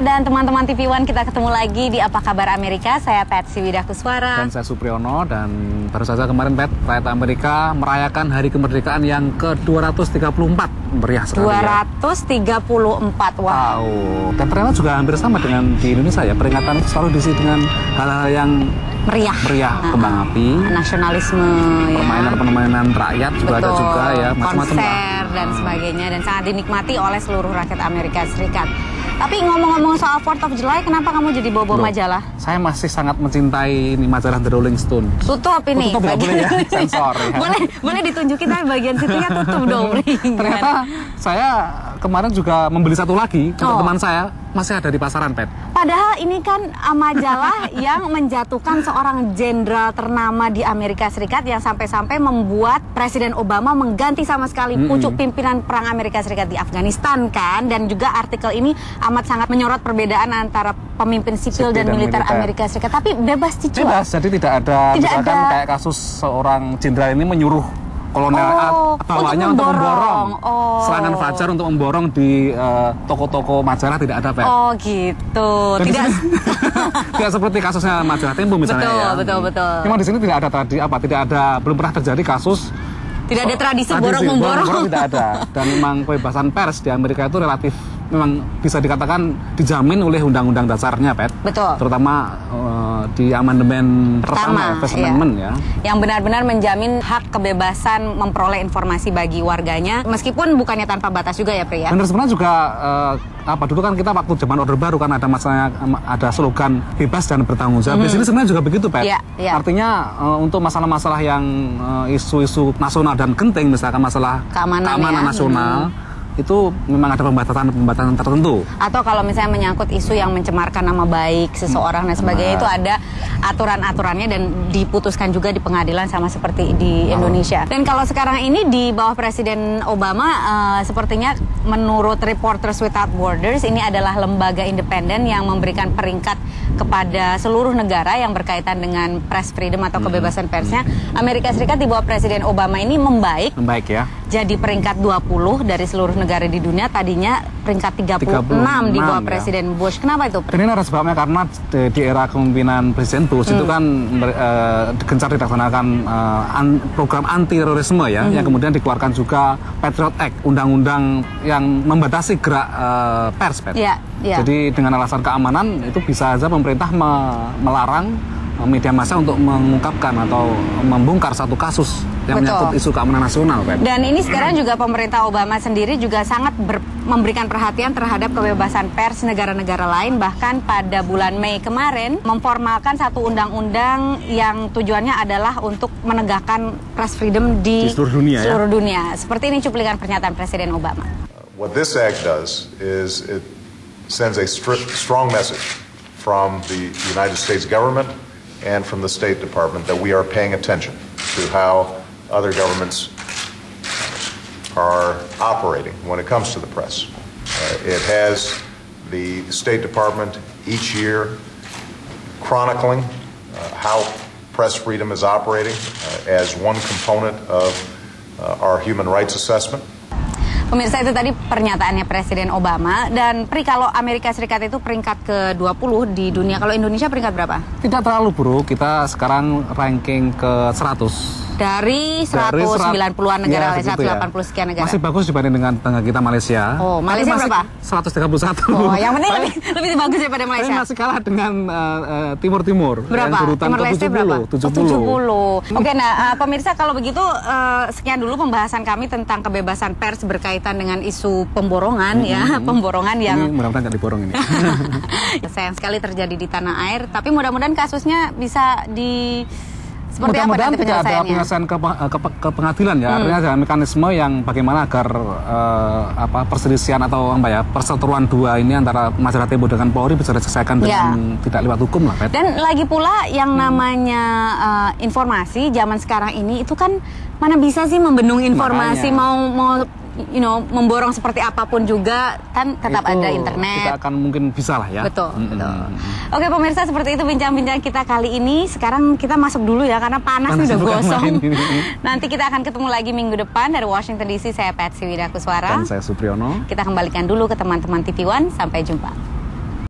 dan teman-teman TV One, kita ketemu lagi di Apa Kabar Amerika. Saya Patsy Widakuswara. Dan saya Supriyono. Dan baru saja kemarin rakyat Amerika merayakan hari kemerdekaan yang ke-234. Meriah sekali 234, wow. Dan ternyata juga hampir sama dengan di Indonesia ya. Peringatan selalu diisi dengan hal-hal yang meriah, kembang api, nasionalisme, permainan rakyat juga. Betul. Ada juga ya, macam-macam konser dan sebagainya, dan sangat dinikmati oleh seluruh rakyat Amerika Serikat. Tapi ngomong-ngomong soal 4th of July, kenapa kamu jadi bawa majalah? Saya masih sangat mencintai ini majalah The Rolling Stone. Tutup ini. Tutup nggak boleh ya, sensor ya. Boleh ditunjukin, tapi bagian situnya tutup dong. Ternyata saya kemarin juga membeli satu lagi untuk teman saya, masih ada di pasaran, Pet. Padahal ini kan majalah yang menjatuhkan seorang jenderal ternama di Amerika Serikat yang sampai-sampai membuat Presiden Obama mengganti sama sekali pucuk pimpinan perang Amerika Serikat di Afghanistan kan. Dan juga artikel ini amat sangat menyorot perbedaan antara pemimpin sipil dan militer Amerika Serikat. Tapi bebas dijual. Bebas, jadi tidak ada misalkan kayak kasus seorang jenderal ini menyuruh kolonel bawahnya untuk memborong serangan fajar untuk memborong di toko-toko majalah, tidak ada, Pak. Oh gitu. Tidak seperti kasusnya majalah Tempo misalnya. Betul. Memang di sini tidak ada, belum pernah terjadi kasus. Tidak ada tradisi borong-memborong. Tidak ada. Dan memang kebebasan pers di Amerika itu relatif memang bisa dikatakan dijamin oleh undang-undang dasarnya, Pet. Betul. Terutama di amandemen pertama, First Amendment ya. Yang benar-benar menjamin hak kebebasan memperoleh informasi bagi warganya, meskipun bukannya tanpa batas juga ya, Pri ya. Benar, sebenarnya juga dulu kan kita waktu zaman Orde Baru kan ada masalahnya, ada slogan bebas dan bertanggung jawab. Di sini sebenarnya juga begitu, Pet. Artinya untuk masalah-masalah yang isu-isu nasional dan genting, misalkan masalah keamanan nasional, itu memang ada pembatasan tertentu. Atau kalau misalnya menyangkut isu yang mencemarkan nama baik seseorang dan sebagainya, itu ada aturan-aturannya dan diputuskan juga di pengadilan, sama seperti di Indonesia. Dan kalau sekarang ini di bawah Presiden Obama, sepertinya menurut Reporters Without Borders, ini adalah lembaga independen yang memberikan peringkat kepada seluruh negara yang berkaitan dengan press freedom atau kebebasan persnya. Amerika Serikat di bawah Presiden Obama ini membaik ya. Jadi peringkat 20 dari seluruh negara di dunia, tadinya peringkat 36 di bawah Presiden Bush. Kenapa itu? Ini ada sebabnya, karena di era kepemimpinan Presiden Bush itu kan gencar dilaksanakan program anti terorisme ya, yang kemudian dikeluarkan juga Patriot Act, undang-undang yang membatasi gerak pers, Pet. Jadi dengan alasan keamanan itu bisa saja pemerintah melarang media massa untuk mengungkapkan atau membongkar satu kasus yang menyangkut isu keamanan nasional, Pak. Dan ini sekarang juga pemerintah Obama sendiri juga sangat memberikan perhatian terhadap kebebasan pers negara-negara lain. Bahkan pada bulan Mei kemarin memformalkan satu undang-undang yang tujuannya adalah untuk menegakkan press freedom di seluruh dunia. Seperti ini cuplikan pernyataan Presiden Obama. What this act does is it sends a strong message from the United States government and from the State Department that we are paying attention to how other governments are operating when it comes to the press. It has the State Department each year chronicling how press freedom is operating as one component of our human rights assessment. Pemirsa, itu tadi pernyataannya Presiden Obama. Dan Pri, kalau Amerika Serikat itu peringkat ke-20 di dunia, kalau Indonesia peringkat berapa? Tidak terlalu buruk, kita sekarang ranking ke-100. Dari 190-an negara, 180 sekian negara. Masih bagus dibanding dengan tetangga kita Malaysia. Oh, Malaysia berapa? 131. Oh, yang penting lebih bagus daripada Malaysia. Tapi masih kalah dengan Timur-Timur. Berapa? Timor-Leste berapa? 70. Oke, nah pemirsa, kalau begitu sekian dulu pembahasan kami tentang kebebasan pers berkaitan dengan isu pemborongan pemborongan yang mudah-mudahan nggak diborong ini. Sayang sekali terjadi di tanah air, tapi mudah-mudahan kasusnya bisa seperti apa nanti tidak ada penyelesaian ke pengadilan ya. Artinya ada mekanisme yang bagaimana agar perselisihan atau perseteruan dua ini antara majalah Tempo dengan Polri bisa diselesaikan dengan tidak lewat hukum lah, Pet. Dan lagi pula yang namanya informasi zaman sekarang ini itu kan mana bisa sih membendung informasi. Mau memborong seperti apapun juga kan tetap ada internet. Kita akan mungkin bisa lah ya. Betul. Oke pemirsa, seperti itu bincang-bincang kita kali ini. Sekarang kita masuk dulu ya, karena panas udah gosong. Nanti kita akan ketemu lagi minggu depan. Dari Washington DC, saya Patsy Widakuswara. Dan saya Supriyono. Kita kembalikan dulu ke teman-teman TV One. Sampai jumpa.